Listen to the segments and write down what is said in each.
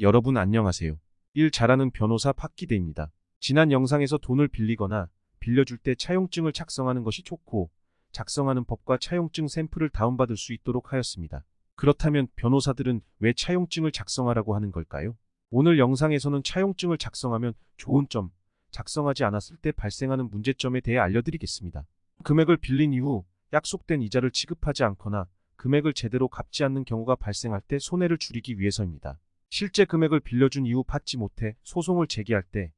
여러분 안녕하세요. 일 잘하는 변호사 박기대입니다. 지난 영상에서 돈을 빌리거나 빌려줄 때 차용증을 작성하는 것이 좋고 작성하는 법과 차용증 샘플을 다운받을 수 있도록 하였습니다. 그렇다면 변호사들은 왜 차용증을 작성하라고 하는 걸까요? 오늘 영상에서는 차용증을 작성하면 좋은 점, 작성하지 않았을 때 발생하는 문제점에 대해 알려드리겠습니다. 금액을 빌린 이후 약속된 이자를 지급하지 않거나 금액을 제대로 갚지 않는 경우가 발생할 때 손해를 줄이기 위해서입니다. 실제 금액을 빌려준 이후 받지 못해 소송을 제기할 때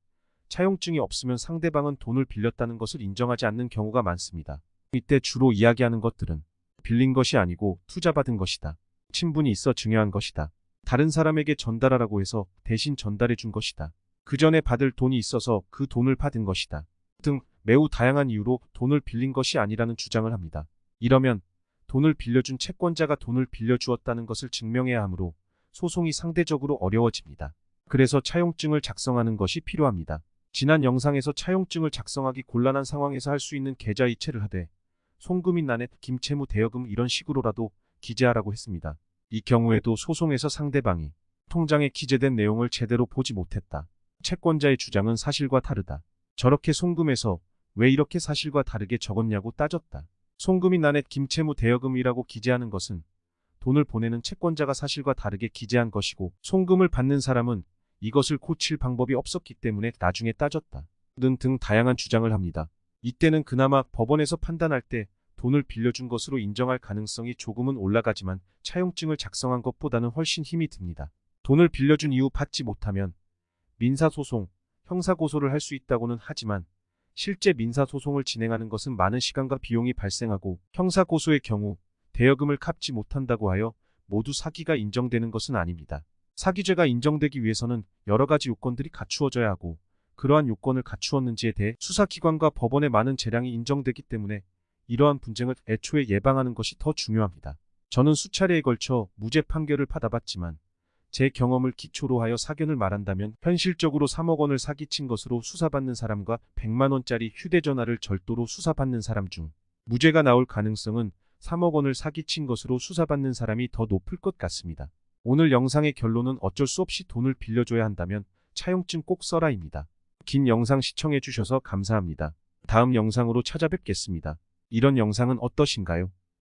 차용증이 없으면 상대방은 돈을 빌렸다는 것을 인정하지 않는 경우가 많습니다. 이때 주로 이야기하는 것들은 빌린 것이 아니고 투자받은 것이다. 친분이 있어 증여한 것이다. 다른 사람에게 전달하라고 해서 대신 전달해 준 것이다. 그 전에 받을 돈이 있어서 그 돈을 받은 것이다. 등 매우 다양한 이유로 돈을 빌린 것이 아니라는 주장을 합니다. 이러면 돈을 빌려준 채권자가 돈을 빌려주었다는 것을 증명해야 하므로 소송이 상대적으로 어려워집니다. 그래서 차용증을 작성하는 것이 필요합니다. 지난 영상에서 차용증을 작성하기 곤란한 상황에서 할 수 있는 계좌이체를 하되 송금인 란에 김채무 대여금 이런 식으로라도 기재하라고 했습니다. 이 경우에도 소송에서 상대방이 통장에 기재된 내용을 제대로 보지 못했다. 채권자의 주장은 사실과 다르다. 저렇게 송금해서 왜 이렇게 사실과 다르게 적었냐고 따졌다. 송금인 란에 김채무 대여금이라고 기재하는 것은 돈을 보내는 채권자가 사실과 다르게 기재한 것이고 송금을 받는 사람은 이것을 고칠 방법이 없었기 때문에 나중에 따졌다. 등 다양한 주장을 합니다. 이때는 그나마 법원에서 판단할 때 돈을 빌려준 것으로 인정할 가능성이 조금은 올라가지만 차용증을 작성한 것보다는 훨씬 힘이 듭니다. 돈을 빌려준 이후 받지 못하면 민사소송, 형사고소를 할 수 있다고는 하지만 실제 민사소송을 진행하는 것은 많은 시간과 비용이 발생하고 형사고소의 경우 대여금을 갚지 못한다고 하여 모두 사기가 인정되는 것은 아닙니다. 사기죄가 인정되기 위해서는 여러 가지 요건들이 갖추어져야 하고 그러한 요건을 갖추었는지에 대해 수사기관과 법원의 많은 재량이 인정되기 때문에 이러한 분쟁을 애초에 예방하는 것이 더 중요합니다. 저는 수차례에 걸쳐 무죄 판결을 받아봤지만 제 경험을 기초로 하여 사견을 말한다면 현실적으로 3억 원을 사기친 것으로 수사받는 사람과 100만 원짜리 휴대전화를 절도로 수사받는 사람 중 무죄가 나올 가능성은 3억 원을 사기친 것으로 수사받는 사람이 더 높을 것 같습니다. 오늘 영상의 결론은 어쩔 수 없이 돈을 빌려줘야 한다면 차용증 꼭 써라입니다. 긴 영상 시청해 주셔서 감사합니다. 다음 영상으로 찾아뵙겠습니다. 이런 영상은 어떠신가요?